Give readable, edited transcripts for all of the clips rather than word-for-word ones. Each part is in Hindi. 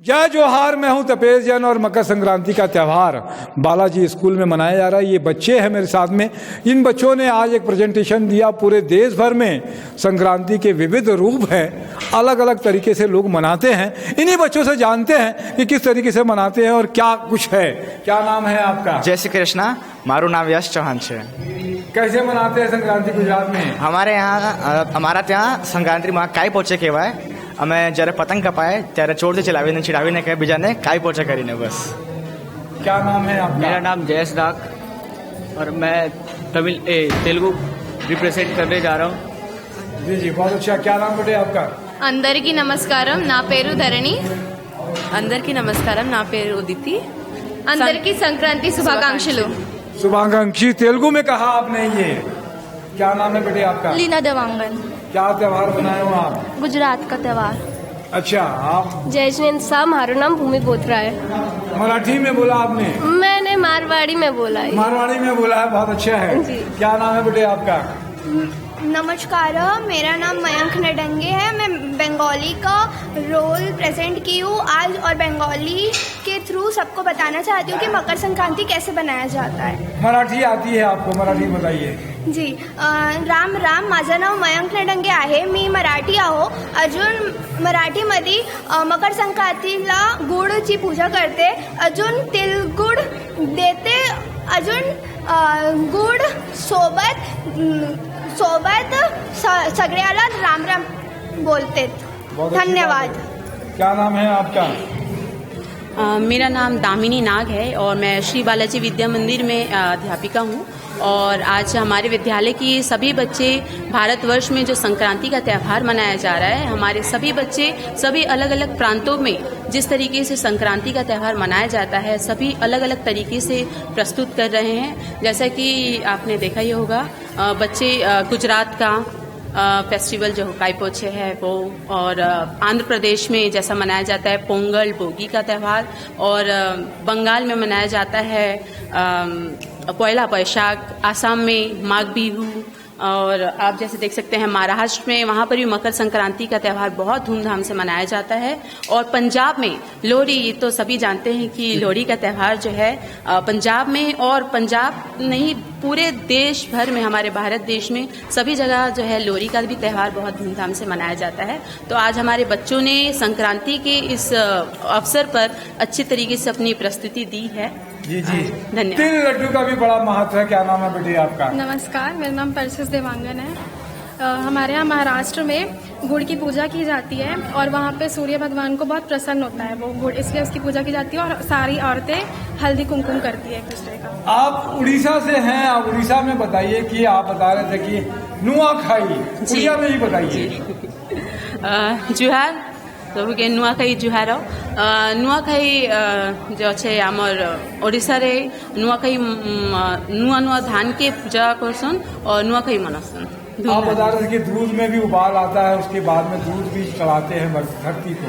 जय जोहार, मैं हूं तपेश जैन और मकर संक्रांति का त्यौहार बालाजी स्कूल में मनाया जा रहा है। ये बच्चे हैं मेरे साथ में। इन बच्चों ने आज एक प्रेजेंटेशन दिया। पूरे देश भर में संक्रांति के विविध रूप हैं, अलग अलग तरीके से लोग मनाते हैं। इन्हीं बच्चों से जानते हैं कि किस तरीके से मनाते हैं और क्या कुछ है। क्या नाम है आपका? जय श्री कृष्णा, मारू नाम यश चौहान है। कैसे मनाते हैं संक्रांति गुजरात में? અમારા ત્યાં સંક્રાંતિમાં કાઈ પોચે કહેવાય। અમે જ્યારે પતંગ કપાય ત્યારે ચોરથી ચલાવીને ચીડાવીને કહે બીજાને કાઈ પોચે કરીને બસ। क्या नाम है आपका? मेरा नाम जयेश डाक और मैं तेलुगु रिप्रेजेंट करने जा रहा हूँ। जी जी, बहुत अच्छा। क्या नाम बेटे आपका? అందరికీ నమస్కారం, నా పేరు ధరణి। అందరికీ నమస్కారం, నా పేరు ఉదితి। అందరికీ సంక్రాంతి శుభాకాంక్షలు। शुभाकांक्षी तेलुगु में कहा आपने। ये क्या नाम है बेटे आपका? लीना देवांगन। क्या त्यौहार बनाए हो आप? गुजरात का त्यौहार। अच्छा, आप? जयश्वेन शाह, मारू नाम भूमि बोथरा है। मराठी में बोला आपने? मैंने मारवाड़ी में बोला है। मारवाड़ी में बोला है, बहुत अच्छा है। क्या नाम है बेटे आपका? नमस्कार, मेरा नाम मयंक नडंगे है। मैं बंगाली का रोल प्रेजेंट की हूँ आज और बंगाली के थ्रू सबको बताना चाहती हूँ कि मकर संक्रांति कैसे बनाया जाता है। मराठी आती है आपको? मराठी बताइए। जी, राम राम, माझं नाव मयंक नडंगे आहे। मी मराठी आहो। अजून मराठीमध्ये मकर संक्रांतीला गुळची पूजा करते, अजून तिळगुळ देते, अजून गुळ सोबत सगळ्याला राम राम बोलते। धन्यवाद। क्या नाम है आपका? मेरा नाम दामिनी नाग है और मैं श्री बालाजी विद्या मंदिर में अध्यापिका हूँ। और आज हमारे विद्यालय की सभी बच्चे भारतवर्ष में जो संक्रांति का त्यौहार मनाया जा रहा है, हमारे सभी बच्चे सभी अलग अलग प्रांतों में जिस तरीके से संक्रांति का त्यौहार मनाया जाता है सभी अलग अलग तरीके से प्रस्तुत कर रहे हैं। जैसा कि आपने देखा ही होगा, बच्चे गुजरात का फेस्टिवल जो काई पोछे है वो, और आंध्र प्रदेश में जैसा मनाया जाता है पोंगल भोगी का त्यौहार, और बंगाल में मनाया जाता है पोयला बैशाख, आसाम में माघ बिहू, और आप जैसे देख सकते हैं महाराष्ट्र में वहाँ पर भी मकर संक्रांति का त्यौहार बहुत धूमधाम से मनाया जाता है। और पंजाब में लोहड़ी, ये तो सभी जानते हैं कि लोहड़ी का त्यौहार जो है पंजाब में, और पंजाब नहीं पूरे देश भर में, हमारे भारत देश में सभी जगह जो है लोहड़ी का भी त्यौहार बहुत धूमधाम से मनाया जाता है। तो आज हमारे बच्चों ने संक्रांति के इस अवसर पर अच्छी तरीके से अपनी प्रस्तुति दी है। जी जी, धन्यवाद। तिल लड्डू का भी बड़ा महत्व है। क्या नाम है बेटी आपका? नमस्कार, मेरा नाम परसिस देवांगन है। हमारे यहाँ महाराष्ट्र में गुड़ की पूजा की जाती है और वहाँ पे सूर्य भगवान को बहुत प्रसन्न होता है वो गुड़, इसलिए उसकी पूजा की जाती है और सारी औरतें हल्दी कुमकुम करती है एक दूसरे का। आप उड़ीसा से हैं, आप उड़ीसा में बताइए कि आप बता रहे थे कि नुआखाई, उड़िया में ही बताइए। जुहार सबके नुआखाई जुहार। नुआखाई जो है आमर ओडिशा रे नुआखाई नुआ नुआ धान के पूजा करसन और नुआखाई मनसन। आप बता रहे थे कि दूध में भी उबाल आता है, उसके बाद में दूध भी चढ़ाते हैं धरती को।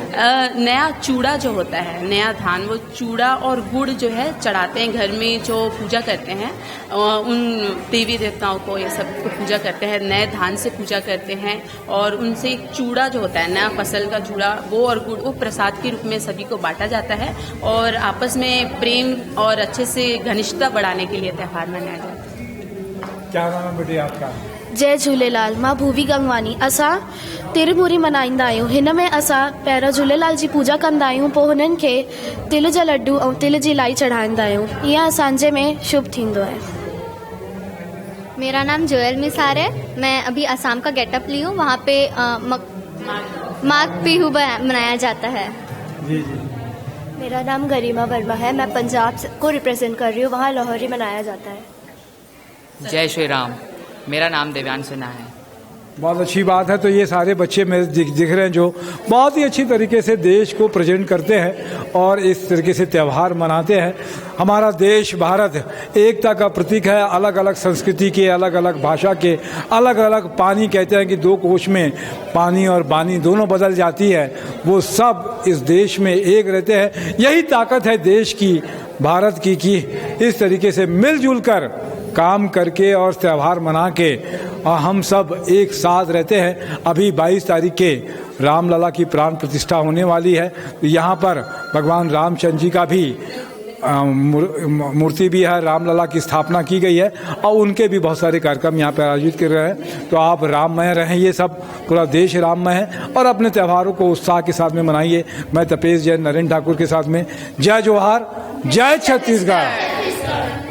नया चूड़ा जो होता है, नया धान, वो चूड़ा और गुड़ जो है चढ़ाते हैं घर में जो पूजा करते हैं, उन देवी देवताओं को ये सब को पूजा करते हैं, नए धान से पूजा करते हैं। और उनसे एक चूड़ा जो होता है, नया फसल का चूड़ा, वो और गुड़, वो प्रसाद के रूप में सभी को बांटा जाता है और आपस में प्रेम और अच्छे से घनिष्ठता बढ़ाने के लिए त्यौहार मनाया जाता है। क्या नाम है बेटे आपका? जय झूलेलाल, मां भूवी गंगवानी। असां तिरमूरी मनाईंदा आहियूं। हिन में असां पहिरियों झूलेलाल जी पूजा कंदा आहियूं, पोइ हुननि खे तिल जा लड्डू ऐं तिल जी लाई चढ़ाईंदा आहियूं। ईअं असांजे में शुभ थींदो है। मेरा नाम जोयल मिसार है। मैं अभी असम का गेटअप ली हूँ। वहाँ पे माघ बिहू मनाया जाता है। जी जी। मेरा नाम गरिमा वर्मा है। मैं पंजाब को रिप्रेजेंट कर रही हूँ। वहाँ लोहड़ी मनाया जाता है। जय श्री राम, मेरा नाम देव्यांश सिन्हा है। बहुत अच्छी बात है। तो ये सारे बच्चे मेरे दिख रहे हैं जो बहुत ही अच्छी तरीके से देश को प्रेजेंट करते हैं और इस तरीके से त्यौहार मनाते हैं। हमारा देश भारत एकता का प्रतीक है। अलग अलग संस्कृति के, अलग अलग भाषा के, अलग अलग पानी, कहते हैं कि दो कोश में पानी और बानी दोनों बदल जाती है, वो सब इस देश में एक रहते हैं। यही ताकत है देश की, भारत की, कि इस तरीके से मिलजुल कर काम करके और त्यौहार मना के हम सब एक साथ रहते हैं। अभी 22 तारीख के रामलला की प्राण प्रतिष्ठा होने वाली है। यहाँ पर भगवान रामचंद्र जी का भी मूर्ति भी है, रामलला की स्थापना की गई है और उनके भी बहुत सारे कार्यक्रम यहाँ पर आयोजित कर रहे हैं। तो आप राममय रहें, ये सब पूरा देश राममय है और अपने त्योहारों को उत्साह के साथ में मनाइए। मैं तपेश जैन नरेंद्र ठाकुर के साथ में जय जोहार, जय छत्तीसगढ़।